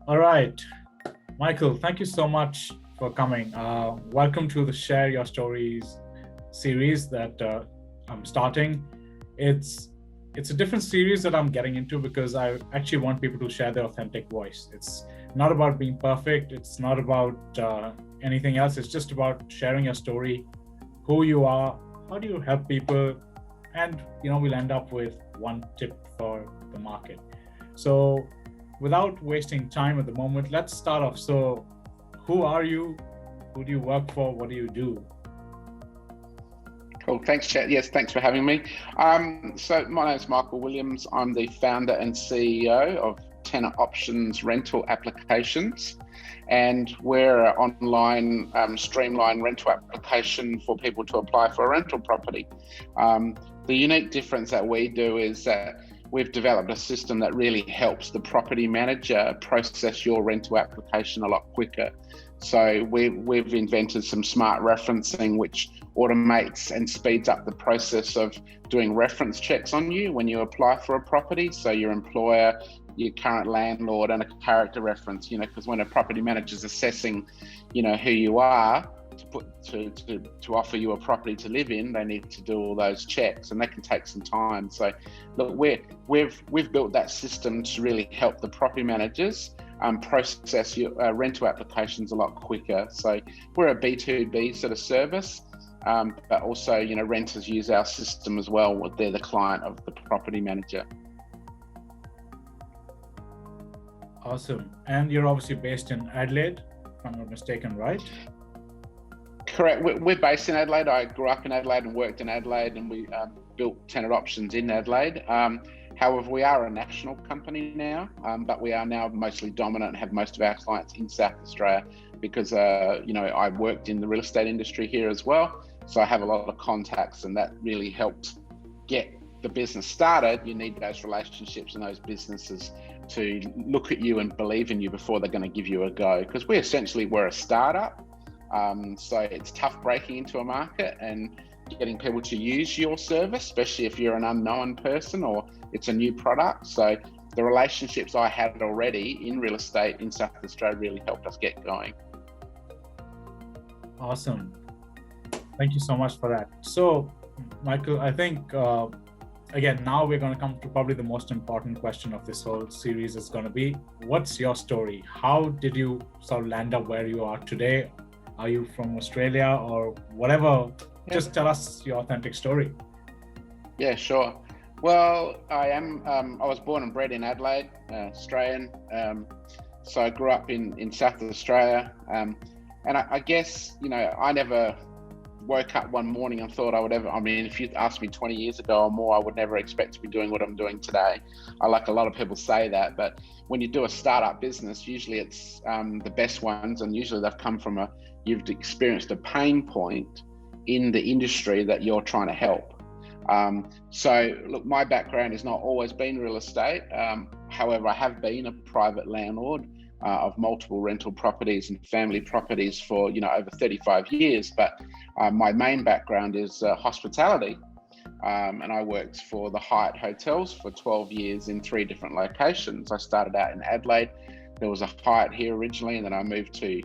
All right, Michael, thank you so much for coming. Welcome to the Share Your Stories series that I'm starting. It's it's a different series that I'm getting into because I actually want people to share their authentic voice. It's not about being perfect. It's not about anything else. It's just about sharing your story, who you are, how do you help people, and we'll end up with one tip for the market. So without wasting time at the moment, let's start off. So who are you? Who do you work for? What do you do? Cool. Thanks, Chet. Yes, thanks for having me. So my name is Michael Williams. I'm the founder and CEO of Tenant Options Rental Applications, and we're an online streamlined rental application for people to apply for a rental property. The unique difference that we do is that we've developed a system that really helps the property manager process your rental application a lot quicker. So we've invented some smart referencing, which automates and speeds up the process of doing reference checks on you when you apply for a property. So your employer, your current landlord, and a character reference, because when a property manager is assessing, who you are to offer you a property to live in, they need to do all those checks, and that can take some time. So look, we've built that system to really help the property managers process your rental applications a lot quicker. So we're a B2B sort of service, but also, renters use our system as well. They're the client of the property manager. Awesome. And you're obviously based in Adelaide, if I'm not mistaken, right? Correct. We're based in Adelaide. I grew up in Adelaide and worked in Adelaide, and we built Tenant Options in Adelaide. However, we are a national company now, but we are now mostly dominant and have most of our clients in South Australia because, I worked in the real estate industry here as well. So I have a lot of contacts, and that really helped get the business started. You need those relationships and those businesses to look at you and believe in you before they're going to give you a go. Because we're a startup. So it's tough breaking into a market and getting people to use your service, especially if you're an unknown person or it's a new product. So the relationships I had already in real estate in South Australia really helped us get going. Awesome. Thank you so much for that. So, Michael, I think, again, now we're going to come to probably the most important question of this whole series is going to be, what's your story? How did you sort of land up where you are today? Are you from Australia or whatever? Yeah. Just tell us your authentic story. Yeah, sure. Well, I was born and bred in Adelaide, Australian. So I grew up in South Australia. And I guess, I never woke up one morning and thought if you asked me 20 years ago or more, I would never expect to be doing what I'm doing today. A lot of people say that, but when you do a startup business, usually it's the best ones, and usually they've come from you've experienced a pain point in the industry that you're trying to help. So look, my background has not always been real estate. However, I have been a private landlord of multiple rental properties and family properties for over 35 years. But my main background is hospitality, and I worked for the Hyatt Hotels for 12 years in 3 different locations. I started out in Adelaide. There was a Hyatt here originally, and then I moved to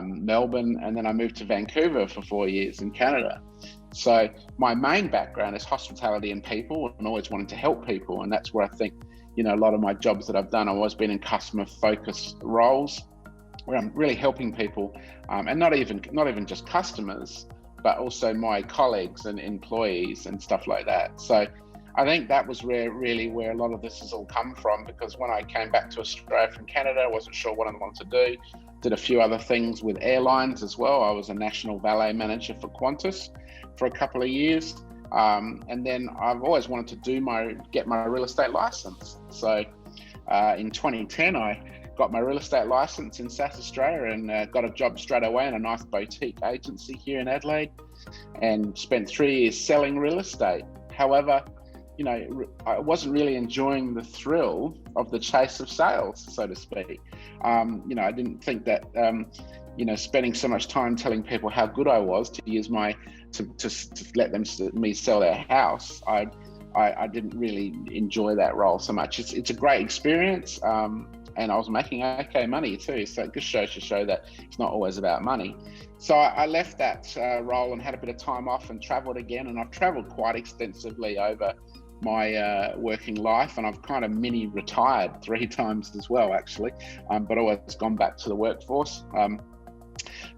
Melbourne, and then I moved to Vancouver for 4 years in Canada. So my main background is hospitality and people, and always wanted to help people, and that's where I think a lot of my jobs that I've done, I've always been in customer focused roles where I'm really helping people, and not even just customers, but also my colleagues and employees and stuff like that. So I think that was where a lot of this has all come from, because when I came back to Australia from Canada, I wasn't sure what I wanted to do. Did a few other things with airlines as well. I was a national valet manager for Qantas for a couple of years. And then I've always wanted to get my real estate license. So in 2010, I got my real estate license in South Australia and got a job straight away in a nice boutique agency here in Adelaide, and spent 3 years selling real estate. However, I wasn't really enjoying the thrill of the chase of sales, so to speak. I didn't think that, spending so much time telling people how good I was to let me sell their house, I didn't really enjoy that role so much. It's a great experience, and I was making okay money too. So it just shows to show that it's not always about money. So I left that role and had a bit of time off and traveled again. And I've traveled quite extensively over my working life, and I've kind of mini retired 3 times as well, actually, but always gone back to the workforce.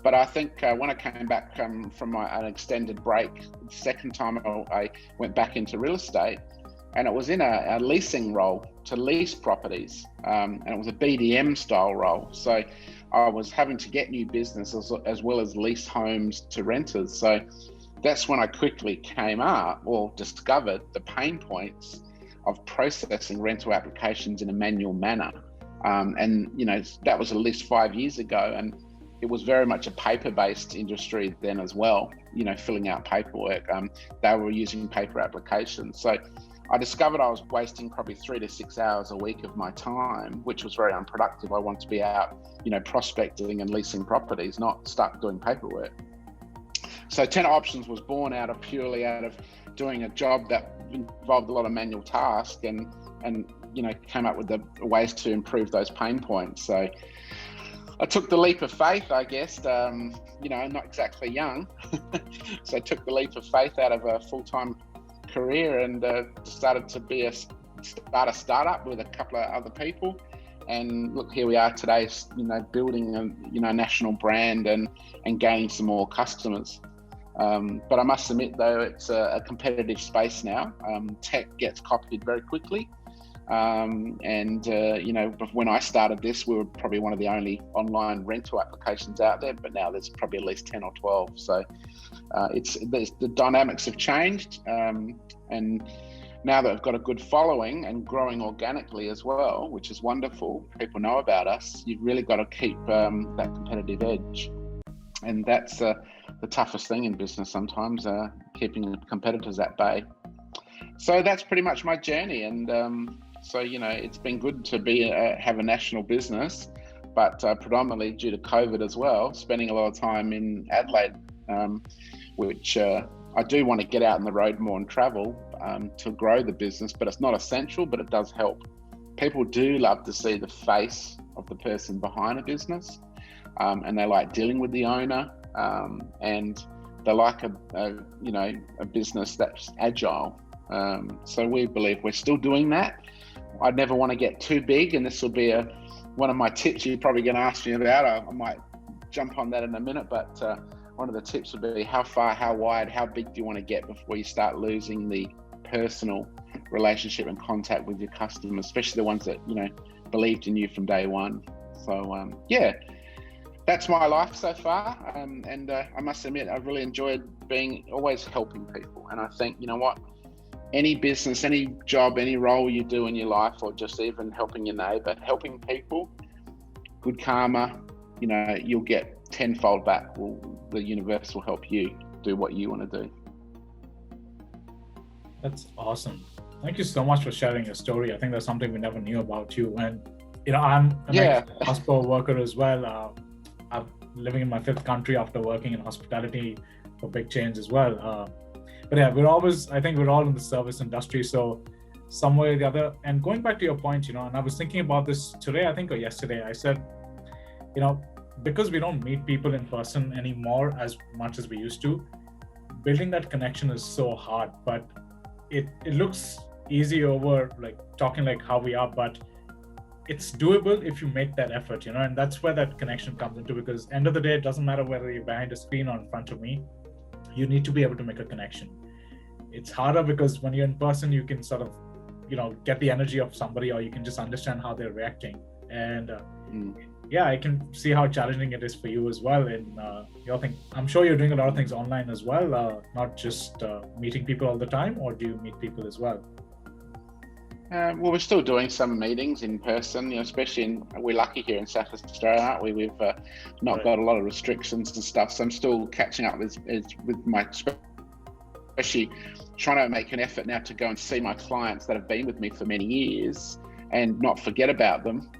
But I think when I came back from an extended break, the second time I went back into real estate, and it was in a leasing role to lease properties, and it was a BDM style role. So I was having to get new business as well as lease homes to renters. So that's when I quickly came up or discovered the pain points of processing rental applications in a manual manner. And, you know, that was at least 5 years ago. And it was very much a paper-based industry then as well, you know, filling out paperwork. They were using paper applications. So I discovered I was wasting probably 3 to 6 hours a week of my time, which was very unproductive. I wanted to be out, you know, prospecting and leasing properties, not stuck doing paperwork. So Tenant Options was born purely out of doing a job that involved a lot of manual tasks and you know, came up with the ways to improve those pain points. So I took the leap of faith, I guess, you know, not exactly young. So I took the leap of faith out of a full-time career and started to start a startup with a couple of other people. And look, here we are today, you know, building a national brand and gaining some more customers. But I must admit, though, it's a competitive space now. Tech gets copied very quickly. You know, when I started this, we were probably one of the only online rental applications out there, but now there's probably at least 10 or 12. So the dynamics have changed. And now that we've got a good following and growing organically as well, which is wonderful, people know about us, you've really got to keep that competitive edge. And that's the toughest thing in business sometimes, keeping competitors at bay. So that's pretty much my journey. And so, you know, it's been good to have a national business, but predominantly due to COVID as well, spending a lot of time in Adelaide, which I do want to get out on the road more and travel to grow the business, but it's not essential, but it does help. People do love to see the face of the person behind a business, and they like dealing with the owner, and they like a business that's agile. So we believe we're still doing that. I never want to get too big, and this will be one of my tips you're probably going to ask me about. I might jump on that in a minute, but one of the tips would be how far, how wide, how big do you want to get before you start losing the personal relationship and contact with your customers, especially the ones that, you know, believed in you from day one. So yeah, that's my life so far. And I must admit, I've really enjoyed always helping people. And I think, you know what, any business, any job, any role you do in your life, or just even helping your neighbor, helping people, good karma, you know, you'll get tenfold back. The universe will help you do what you want to do. That's awesome. Thank you so much for sharing your story. I think that's something we never knew about you. And, you know, I'm an ex-hospital worker as well. I'm living in my 5th country after working in hospitality for big chains as well. But yeah, I think we're all in the service industry. So some way or the other, and going back to your point, you know, and I was thinking about this today, I think, or yesterday, I said, you know, because we don't meet people in person anymore as much as we used to, building that connection is so hard. But it looks easy over like talking like how we are, but it's doable if you make that effort, you know, and that's where that connection comes into, because end of the day, it doesn't matter whether you're behind a screen or in front of me, you need to be able to make a connection. It's harder because when you're in person, you can sort of, you know, get the energy of somebody, or you can just understand how they're reacting. And yeah, I can see how challenging it is for you as well. And your thing, I'm sure you're doing a lot of things online as well, not just meeting people all the time, or do you meet people as well? Well, we're still doing some meetings in person, you know, especially we're lucky here in South Australia, aren't we? We've not got a lot of restrictions and stuff. So I'm still catching up with my, especially trying to make an effort now to go and see my clients that have been with me for many years, and not forget about them.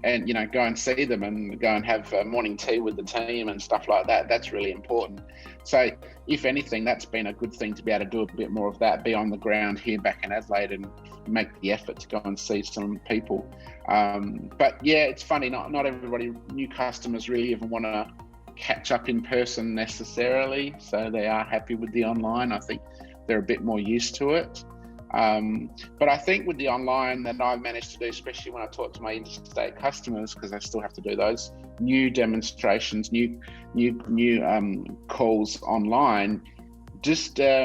And go and see them and go and have morning tea with the team and stuff like that. That's really important. So if anything, that's been a good thing to be able to do a bit more of that, be on the ground here back in Adelaide and make the effort to go and see some people. But yeah, it's funny, not everybody, new customers really even want to catch up in person necessarily. So they are happy with the online. I think they're a bit more used to it. But I think with the online that I've managed to do, especially when I talk to my interstate customers, because I still have to do those new demonstrations, new calls online, just try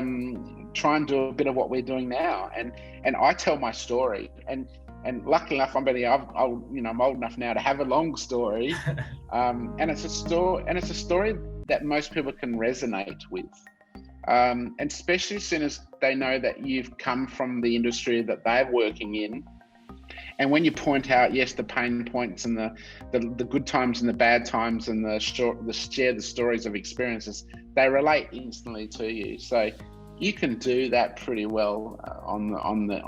and do a bit of what we're doing now. And I tell my story, and luckily enough, I'm old enough now to have a long story, and it's a story that most people can resonate with. And especially as soon as they know that you've come from the industry that they're working in. And when you point out, yes, the pain points and the good times and the bad times and share the stories of experiences, they relate instantly to you. So you can do that pretty well on the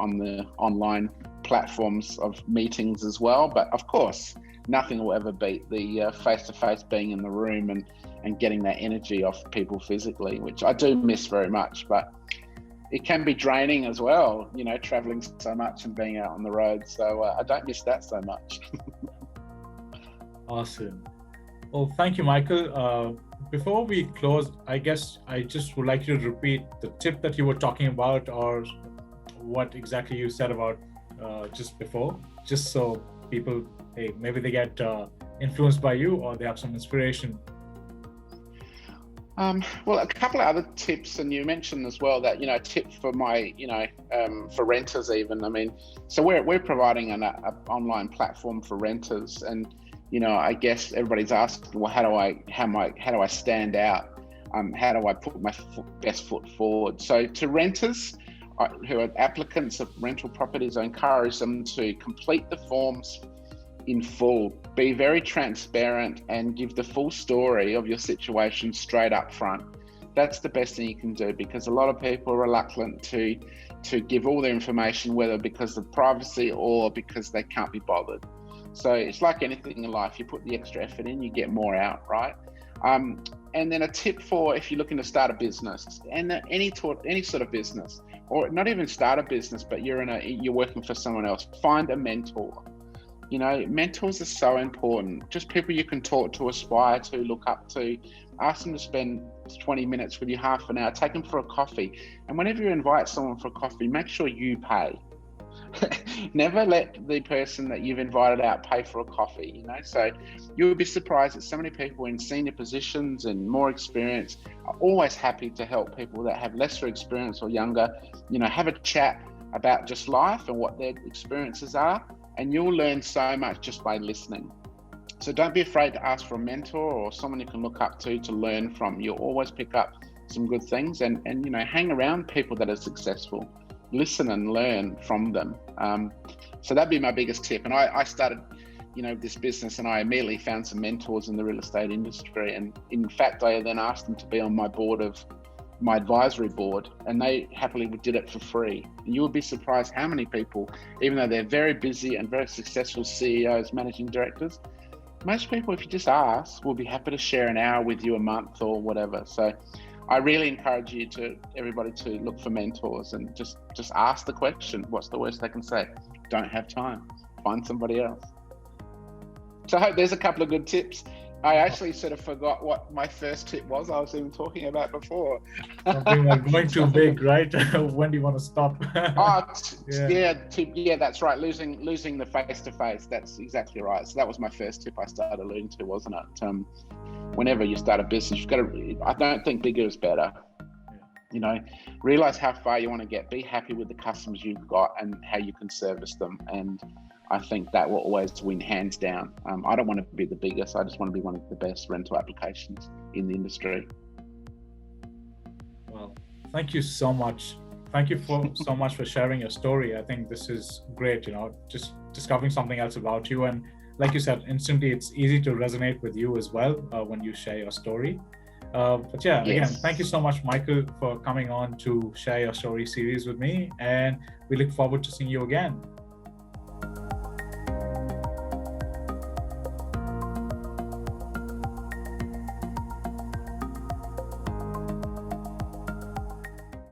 online platforms of meetings as well. But of course, nothing will ever beat the face-to-face being in the room and getting that energy off people physically, which I do miss very much. But it can be draining as well, traveling so much and being out on the road. So I don't miss that so much. Awesome. Well, thank you, Michael. Before we close, I guess I just would like you to repeat the tip that you were talking about, or what exactly you said about just before, just so people, hey, maybe they get influenced by you or they have some inspiration. Well, a couple of other tips, and you mentioned as well that, tip for my, for renters even. I mean, so we're providing an online platform for renters, and, I guess everybody's asking, well, how do I stand out? How do I put my best foot forward? So to renters who are applicants of rental properties, I encourage them to complete the forms in full, be very transparent, and give the full story of your situation straight up front. That's the best thing you can do, because a lot of people are reluctant to give all their information, whether because of privacy or because they can't be bothered. So it's like anything in life, you put the extra effort in, you get more out, right? And then a tip for if you're looking to start a business, and any sort of business, or not even start a business, but you're working for someone else, find a mentor. Mentors are so important. Just people you can talk to, aspire to, look up to. Ask them to spend 20 minutes with you, half an hour, take them for a coffee. And whenever you invite someone for a coffee, make sure you pay. Never let the person that you've invited out pay for a coffee, So you would be surprised that so many people in senior positions and more experience are always happy to help people that have lesser experience or younger, have a chat about just life and what their experiences are. And you'll learn so much just by listening. So don't be afraid to ask for a mentor or someone you can look up to learn from. You'll always pick up some good things, and hang around people that are successful. Listen and learn from them. So that'd be my biggest tip. And I started, this business, and I immediately found some mentors in the real estate industry. And in fact, I then asked them to be on my advisory board, and they happily did it for free. And you would be surprised how many people, even though they're very busy and very successful CEOs, managing directors, most people, if you just ask, will be happy to share an hour with you a month or whatever. So I really encourage everybody to look for mentors and just ask the question, what's the worst they can say? Don't have time, find somebody else. So I hope there's a couple of good tips. I actually sort of forgot what my first tip was I was even talking about before. Something like going too big, right? When do you want to stop? Yeah, that's right. Losing the face-to-face. That's exactly right. So that was my first tip I started alluding to, wasn't it? Whenever you start a business, you've got to, I don't think bigger is better. Realize how far you want to get, be happy with the customers you've got and how you can service them. And I think that will always win hands down. I don't want to be the biggest. I just want to be one of the best rental applications in the industry. Well, thank you so much. Thank you so much for sharing your story. I think this is great, just discovering something else about you. And like you said, instantly, it's easy to resonate with you as well when you share your story. But yeah, yes. Again, thank you so much, Michael, for coming on to share your story series with me. And we look forward to seeing you again.